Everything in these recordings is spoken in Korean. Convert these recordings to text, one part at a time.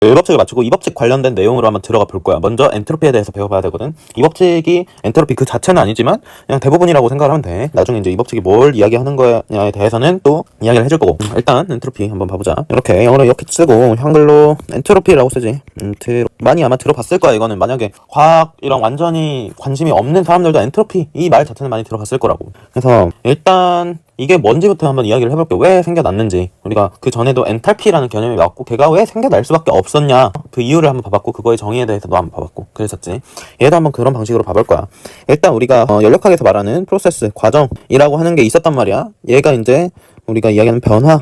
1법칙을 맞추고 이 법칙 관련된 내용으로 한번 들어가 볼 거야. 먼저 엔트로피에 대해서 배워봐야 되거든. 이 법칙이 엔트로피 그 자체는 아니지만 그냥 대부분이라고 생각을 하면 돼. 나중에 이제 이 법칙이 뭘 이야기하는 거냐에 대해서는 또 이야기를 해줄 거고. 일단 엔트로피 한번 봐보자. 이렇게 영어로 이렇게 쓰고 한글로 엔트로피라고 쓰지. 많이 아마 들어봤을 거야. 이거는 만약에 과학이랑 완전히 관심이 없는 사람들도 엔트로피 이 말 자체는 많이 들어봤을 거라고. 그래서 일단 이게 뭔지부터 한번 이야기를 해볼게요. 왜 생겨났는지. 우리가 그 전에도 엔탈피라는 개념이 나왔고 걔가 왜 생겨날 수밖에 없었냐 그 이유를 한번 봐봤고 그거의 정의에 대해서도 한번 봐봤고 그랬었지. 얘도 한번 그런 방식으로 봐볼 거야. 일단 우리가 연력학에서 말하는 프로세스, 과정이라고 하는 게 있었단 말이야. 얘가 이제 우리가 이야기하는 변화에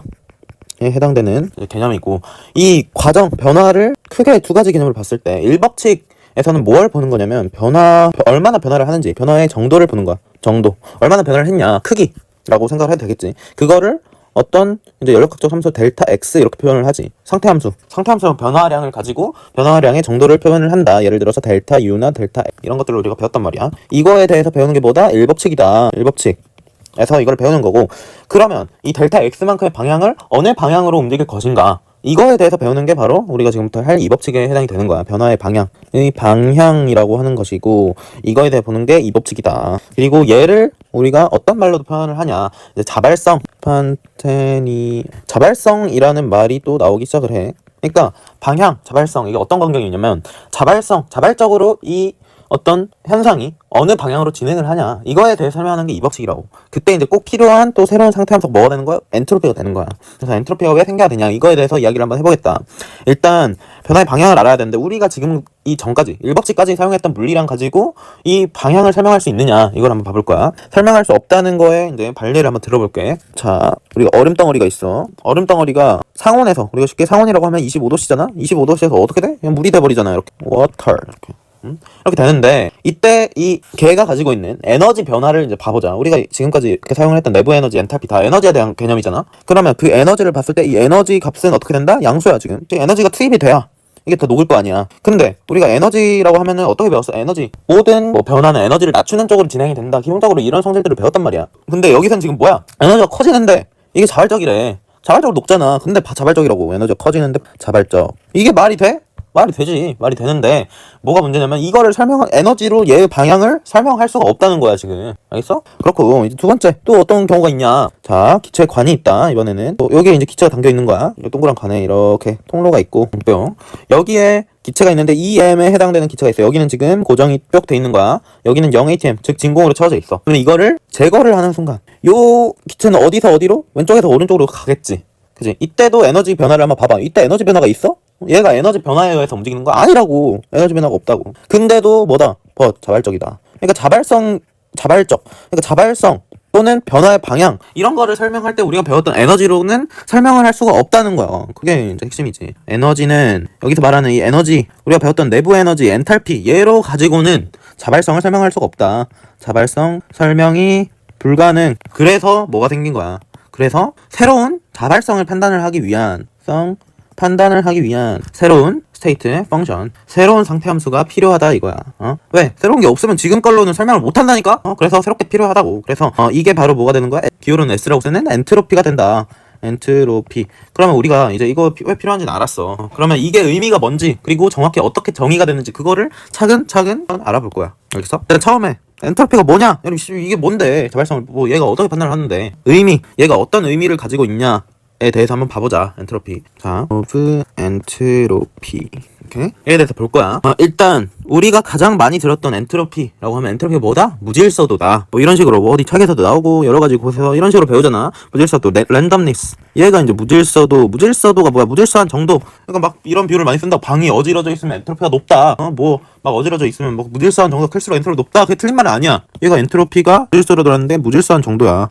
해당되는 개념이고, 이 과정, 변화를 크게 두 가지 개념을 봤을 때 1법칙에서는 뭘 보는 거냐면 얼마나 변화를 하는지, 변화의 정도를 보는 거야. 정도. 얼마나 변화를 했냐, 크기 라고 생각을 해도 되겠지. 그거를 어떤 이제 연력학적 함수 델타 x 이렇게 표현을 하지. 상태함수는 변화량을 가지고 변화량의 정도를 표현을 한다. 예를 들어서 델타 u나 델타 x 이런 것들을 우리가 배웠단 말이야. 이거에 대해서 배우는 게 뭐다? 1법칙이다. 1법칙에서 이걸 배우는 거고, 그러면 이 델타 x만큼의 방향을 어느 방향으로 움직일 것인가, 이거에 대해서 배우는 게 바로 우리가 지금부터 할 이 법칙에 해당이 되는 거야. 변화의 방향의 방향이라고 하는 것이고, 이거에 대해 보는 게 이 법칙이다. 그리고 얘를 우리가 어떤 말로도 표현을 하냐, 이제 자발성이라는 말이 또 나오기 시작을 해. 그러니까 방향, 자발성, 이게 어떤 관계이냐면 자발적으로 이 어떤 현상이 어느 방향으로 진행을 하냐, 이거에 대해 설명하는 게 이 법칙이라고. 그때 이제 꼭 필요한 또 새로운 상태함수 뭐가 되는 거야? 엔트로피가 되는 거야. 그래서 엔트로피가 왜 생겨야 되냐, 이거에 대해서 이야기를 한번 해보겠다. 일단 변화의 방향을 알아야 되는데, 우리가 지금 이 전까지 1법칙까지 사용했던 물리량 가지고 이 방향을 설명할 수 있느냐, 이걸 한번 봐볼 거야. 설명할 수 없다는 거에 이제 반례를 한번 들어볼게. 자, 우리가 얼음덩어리가 있어. 얼음덩어리가 상온에서, 우리가 쉽게 상온이라고 하면 25도씨잖아? 25도씨에서 어떻게 돼? 그냥 물이 돼버리잖아. 이렇게 water 이렇게. 이렇게 되는데, 이때 이 걔가 가지고 있는 에너지 변화를 이제 봐보자. 우리가 지금까지 이렇게 사용을 했던 내부 에너지, 엔탈피 다 에너지에 대한 개념이잖아. 그러면 그 에너지를 봤을 때 이 에너지 값은 어떻게 된다? 양수야. 지금 에너지가 투입이 돼야 이게 더 녹을 거 아니야. 근데 우리가 에너지라고 하면은 어떻게 배웠어? 에너지, 모든 뭐 변화는 에너지를 낮추는 쪽으로 진행이 된다. 기본적으로 이런 성질들을 배웠단 말이야. 근데 여기선 지금 뭐야? 에너지가 커지는데 이게 자발적이래. 자발적으로 녹잖아. 근데 자발적이라고. 에너지가 커지는데 자발적. 이게 말이 돼? 말이 되지. 말이 되는데 뭐가 문제냐면, 이거를 에너지로 얘의 방향을 설명할 수가 없다는 거야 지금. 알겠어? 그렇고, 이제 두 번째 또 어떤 경우가 있냐. 자, 기체에 관이 있다. 이번에는 여기에 이제 기체가 담겨 있는 거야. 동그란 관에 이렇게 통로가 있고, 뿅, 여기에 기체가 있는데 EM에 해당되는 기체가 있어. 여기는 지금 고정이 뿅 돼 있는 거야. 여기는 0ATM, 즉 진공으로 채워져 있어. 그럼 이거를 제거를 하는 순간 요 기체는 어디서 어디로? 왼쪽에서 오른쪽으로 가겠지. 그치? 이때도 에너지 변화를 한번 봐봐. 이때 에너지 변화가 있어? 얘가 에너지 변화에 의해서 움직이는 거 아니라고. 에너지 변화가 없다고. 근데도 뭐다? 자발적이다. 그러니까 그러니까 자발성 또는 변화의 방향, 이런 거를 설명할 때 우리가 배웠던 에너지로는 설명을 할 수가 없다는 거야. 그게 이제 핵심이지. 에너지는, 여기서 말하는 이 에너지, 우리가 배웠던 내부 에너지, 엔탈피, 얘로 가지고는 자발성을 설명할 수가 없다. 자발성 설명이 불가능. 그래서 뭐가 생긴 거야? 그래서 새로운 자발성을 판단을 하기 위한 새로운 스테이트, 펑션, 새로운 상태함수가 필요하다 이거야. 왜? 새로운 게 없으면 지금 걸로는 설명을 못 한다니까? 그래서 새롭게 필요하다고. 그래서 이게 바로 뭐가 되는 거야? 기울어는 S라고 쓰는 엔트로피가 된다. 엔트로피. 그러면 우리가 이제 이거 왜 필요한지는 알았어. 그러면 이게 의미가 뭔지, 그리고 정확히 어떻게 정의가 되는지, 그거를 차근차근 알아볼 거야. 알겠어? 일단 처음에 엔트로피가 뭐냐? 이게 뭔데? 자발성을 뭐 얘가 어떻게 판단을 하는데? 얘가 어떤 의미를 가지고 있냐? 에 대해서 한번 봐보자. 엔트로피. 자, of 엔트로피. 이렇게 얘에 대해서 볼 거야. 일단 우리가 가장 많이 들었던 엔트로피라고 하면, 엔트로피가 뭐다? 무질서도다. 뭐 이런 식으로 뭐 어디 책에서도 나오고 여러 가지 곳에서 이런 식으로 배우잖아. 무질서도, 랜덤니스. 얘가 이제 무질서도가 뭐야? 무질서한 정도. 그러니까 막 이런 비유를 많이 쓴다고. 방이 어지러져 있으면 엔트로피가 높다. 뭐 막 어지러져 있으면 뭐 무질서한 정도가 클수록 엔트로피가 높다. 그게 틀린 말은 아니야. 얘가 엔트로피가 무질서도라는데 무질서한 정도야.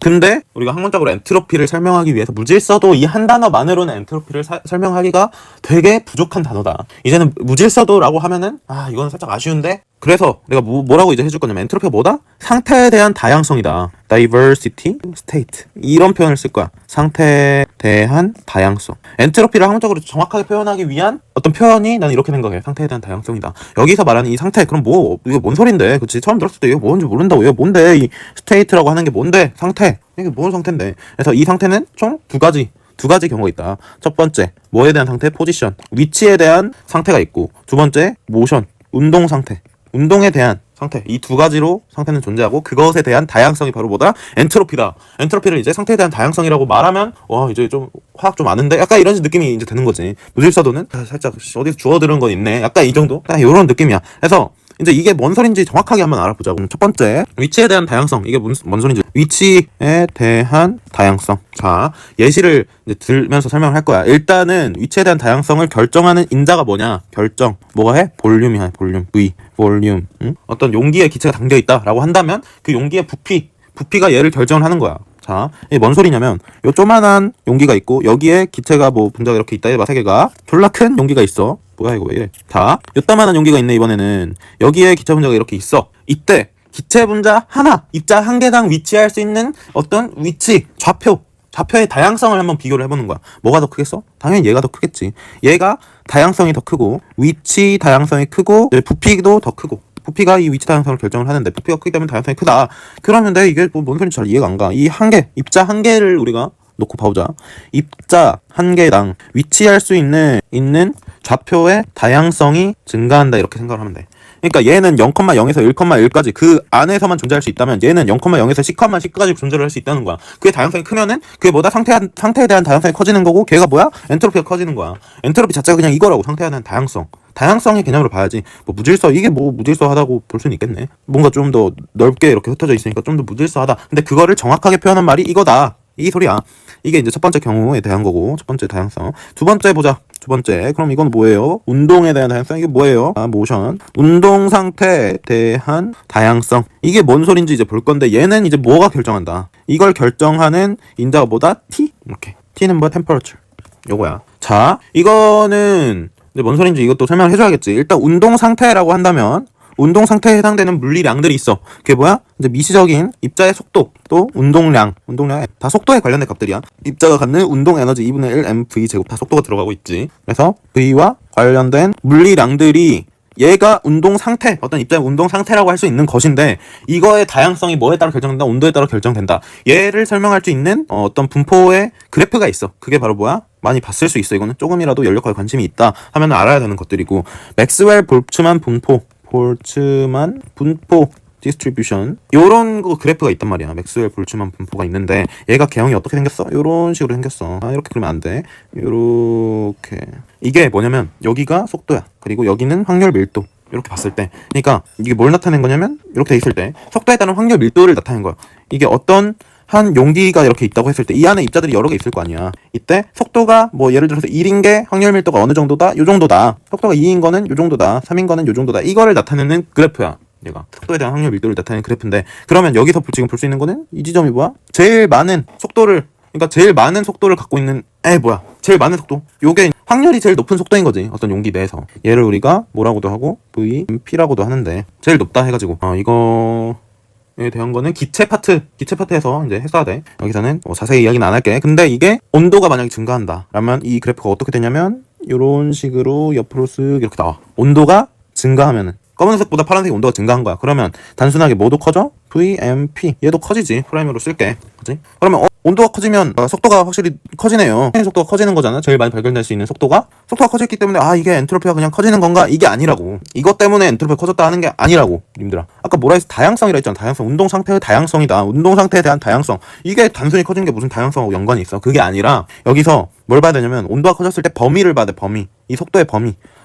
근데 우리가 학문적으로 엔트로피를 설명하기 위해서 무질서도 이 한 단어만으로는 엔트로피를 설명하기가 되게 부족한 단어다. 이제는 무질서도라고 하면은 이건 살짝 아쉬운데, 그래서 내가 뭐라고 이제 해줄 거냐면, 엔트로피가 뭐다? 상태에 대한 다양성이다. diversity, state, 이런 표현을 쓸 거야. 상태에 대한 다양성. 엔트로피를 학문적으로 정확하게 표현하기 위한 어떤 표현이 나는 이렇게 생각해. 상태에 대한 다양성이다. 여기서 말하는 이 상태, 그럼 뭐 이게 뭔 소린데? 그치? 처음 들었을 때 이게 뭔지 모른다고. 이게 뭔데? 이 스테이트라고 하는 게 뭔데? 상태. 이게 뭔 상태인데? 그래서 이 상태는 총 두 가지 두 가지 경우가 있다. 첫 번째, 뭐에 대한 상태? 포지션. 위치에 대한 상태가 있고, 두 번째, 모션. 운동 상태. 운동에 대한 상태. 이 두 가지로 상태는 존재하고, 그것에 대한 다양성이 바로 뭐다? 엔트로피다. 엔트로피를 이제 상태에 대한 다양성이라고 말하면, 와, 이제 좀 화학 좀 아는데? 약간 이런 느낌이 이제 드는 거지. 무질서도는 살짝 어디서 주워 들은 건 있네. 약간 이 정도? 약간 이런 느낌이야. 그래서 이제 이게 뭔 소린지 정확하게 한번 알아보자고. 첫 번째, 위치에 대한 다양성. 이게 뭔 소린지. 위치에 대한 다양성. 자, 예시를 이제 들면서 설명을 할 거야. 일단은 위치에 대한 다양성을 결정하는 인자가 뭐냐? 결정. 뭐가 해? 볼륨이야, 볼륨. V. 볼륨. 응? 어떤 용기에 기체가 담겨 있다라고 한다면 그 용기의 부피가 얘를 결정을 하는 거야. 자, 이게 뭔 소리냐면 요 조만한 용기가 있고 여기에 기체가 뭐 분자가 이렇게 있다 해봐. 세 개가 졸라 큰 용기가 있어. 뭐야 이거 왜 이래. 자, 요따만한 용기가 있네. 이번에는 여기에 기체 분자가 이렇게 있어. 이때 기체 분자 하나, 입자 한 개당 위치할 수 있는 어떤 위치, 좌표의 다양성을 한번 비교를 해보는 거야. 뭐가 더 크겠어? 당연히 얘가 더 크겠지. 얘가 다양성이 더 크고 위치 다양성이 크고 부피도 더 크고, 부피가 이 위치 다양성을 결정을 하는데 부피가 크기 때문에 다양성이 크다. 그러면 내가 이게 뭔 소리인지 잘 이해가 안 가. 이 한 개, 입자 한 개를 우리가 놓고 봐보자. 입자 한 개당 위치할 수 있는 좌표의 다양성이 증가한다. 이렇게 생각을 하면 돼. 그러니까 얘는 0,0에서 1,1까지 그 안에서만 존재할 수 있다면 얘는 0,0에서 10,10까지 존재를 할 수 있다는 거야. 그게 다양성이 크면은 그게 뭐다? 상태에 대한 다양성이 커지는 거고, 걔가 뭐야? 엔트로피가 커지는 거야. 엔트로피 자체가 그냥 이거라고. 상태에 대한 다양성의 개념으로 봐야지. 뭐 무질서, 이게 뭐 무질서하다고 볼 수는 있겠네. 뭔가 좀 더 넓게 이렇게 흩어져 있으니까 좀 더 무질서하다. 근데 그거를 정확하게 표현한 말이 이거다. 이 소리야. 이게 이제 첫 번째 경우에 대한 거고, 첫 번째 다양성. 두 번째 보자. 두 번째. 그럼 이건 뭐예요? 운동에 대한 다양성. 이게 뭐예요? 모션. 운동 상태에 대한 다양성. 이게 뭔 소린지 이제 볼 건데, 얘는 이제 뭐가 결정한다. 이걸 결정하는 인자가 뭐다? T. 이렇게. T는 뭐야? temperature. 요거야. 자, 이거는 이제 뭔 소린지 이것도 설명을 해줘야겠지. 일단 운동 상태라고 한다면, 운동 상태에 해당되는 물리량들이 있어. 그게 뭐야? 이제 미시적인 입자의 속도, 또 운동량 다 속도에 관련된 값들이야. 입자가 갖는 운동 에너지 2분의 1 mv 제곱 다 속도가 들어가고 있지. 그래서 V와 관련된 물리량들이 얘가 운동 상태, 어떤 입자의 운동 상태라고 할 수 있는 것인데, 이거의 다양성이 뭐에 따라 결정된다? 온도에 따라 결정된다. 얘를 설명할 수 있는 어떤 분포의 그래프가 있어. 그게 바로 뭐야? 많이 봤을 수 있어. 이거는 조금이라도 연력학에 관심이 있다 하면 알아야 되는 것들이고, 맥스웰 볼츠만 분포 디스트리뷰션, 요런 거 그래프가 있단 말이야. 맥스웰 볼츠만 분포가 있는데, 얘가 개형이 어떻게 생겼어? 요런 식으로 생겼어. 이렇게 그러면 안 돼. 요렇게. 이게 뭐냐면 여기가 속도야. 그리고 여기는 확률 밀도. 이렇게 봤을 때, 그러니까 이게 뭘 나타낸 거냐면, 이렇게 돼 있을 때 속도에 따른 확률 밀도를 나타낸 거야. 이게 어떤 한 용기가 이렇게 있다고 했을 때 이 안에 입자들이 여러 개 있을 거 아니야. 이때 속도가 뭐 예를 들어서 1인 게 확률 밀도가 어느 정도다? 요 정도다. 속도가 2인 거는 요 정도다. 3인 거는 요 정도다. 이거를 나타내는 그래프야. 얘가 속도에 대한 확률 밀도를 나타내는 그래프인데, 그러면 여기서 지금 볼 수 있는 거는 이 지점이 뭐야? 제일 많은 속도를 갖고 있는 제일 많은 속도. 요게 확률이 제일 높은 속도인 거지. 어떤 용기 내에서. 얘를 우리가 뭐라고도 하고 VMP라고도 하는데, 제일 높다 해가지고 이거에 대한 거는 기체 파트에서 이제 했어야 돼. 여기서는 자세히 이야기는 안 할게. 근데 이게 온도가 만약에 증가한다 라면 이 그래프가 어떻게 되냐면 요런 식으로 옆으로 쓱 이렇게 나와. 온도가 증가하면은 검은색보다 파란색이 온도가 증가한 거야. 그러면 단순하게 뭐도 커져? VMP. 얘도 커지지. 프라임으로 쓸게. 그치? 그러면 온도가 커지면 속도가 확실히 커지네요. 속도가 커지는 거잖아. 제일 많이 발견될 수 있는 속도가 커졌기 때문에 이게 엔트로피가 그냥 커지는 건가? 이게 아니라고. 이것 때문에 엔트로피가 커졌다 하는 게 아니라고. 님들아, 아까 뭐라 했어? 다양성이라 했잖아. 다양성. 운동 상태의 다양성이다. 운동 상태에 대한 다양성. 이게 단순히 커진 게 무슨 다양성하고 연관이 있어? 그게 아니라 여기서 뭘 봐야 되냐면, 온도가 커졌을 때 범위를 봐야 돼. 이 속도의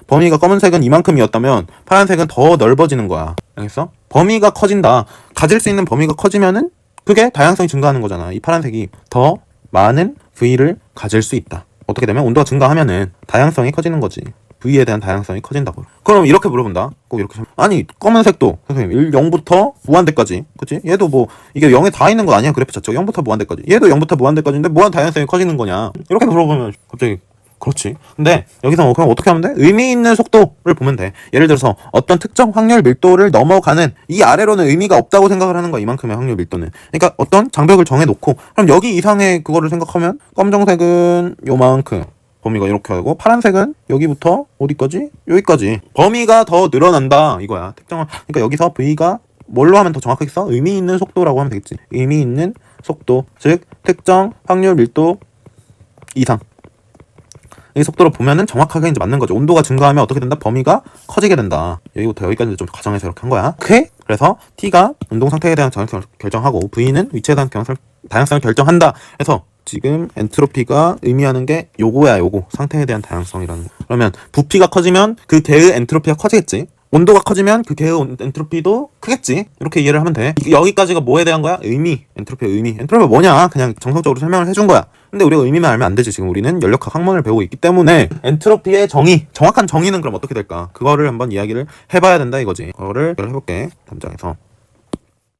범위가 검은색은 이만큼이었다면 파란색은 더 넓어지는 거야. 알겠어? 범위가 커진다. 가질 수 있는 범위가 커지면은 그게 다양성이 증가하는 거잖아. 이 파란색이 더 많은 V를 가질 수 있다. 어떻게 되면 온도가 증가하면은 다양성이 커지는 거지. V에 대한 다양성이 커진다고. 그럼 이렇게 물어본다. 꼭 이렇게. 아니, 검은색도 선생님 0부터 무한대까지. 그치? 얘도 뭐 이게 0에 다 있는 거 아니야. 그래프 자체가 0부터 무한대까지. 얘도 0부터 무한대까지인데 무한 다양성이 커지는 거냐. 이렇게 물어보면 갑자기 그렇지. 근데 여기서 그냥 어떻게 하면 돼? 의미 있는 속도를 보면 돼. 예를 들어서 어떤 특정 확률 밀도를 넘어가는 이 아래로는 의미가 없다고 생각을 하는 거야. 이만큼의 확률 밀도는. 그러니까 어떤 장벽을 정해놓고, 그럼 여기 이상의 그거를 생각하면 검정색은 요만큼 범위가 이렇게 하고, 파란색은 여기부터 어디까지? 여기까지. 범위가 더 늘어난다 이거야. 그러니까 여기서 V가 뭘로 하면 더 정확하겠어? 의미 있는 속도라고 하면 되겠지. 의미 있는 속도, 즉 특정 확률 밀도 이상. 이 속도로 보면은 정확하게 이제 맞는 거죠. 온도가 증가하면 어떻게 된다? 범위가 커지게 된다. 여기부터 여기까지 좀 가정해서 이렇게 한 거야. 오케이? 그래서 T가 운동 상태에 대한 다양성을 결정하고 V는 위치에 대한 다양성을 결정한다. 그래서 지금 엔트로피가 의미하는 게 요거야, 요거. 상태에 대한 다양성이라는 거. 그러면 부피가 커지면 그 개의 엔트로피가 커지겠지. 온도가 커지면 그 개의 엔트로피도 크겠지. 이렇게 이해를 하면 돼. 여기까지가 뭐에 대한 거야? 의미. 엔트로피의 의미. 엔트로피가 뭐냐? 그냥 정석적으로 설명을 해준 거야. 근데 우리가 의미만 알면 안 되지. 지금 우리는 연력학 학문을 배우고 있기 때문에 엔트로피의 정의, 정확한 정의는 그럼 어떻게 될까? 그거를 한번 이야기를 해봐야 된다 이거지. 그거를 해볼게. 담장에서.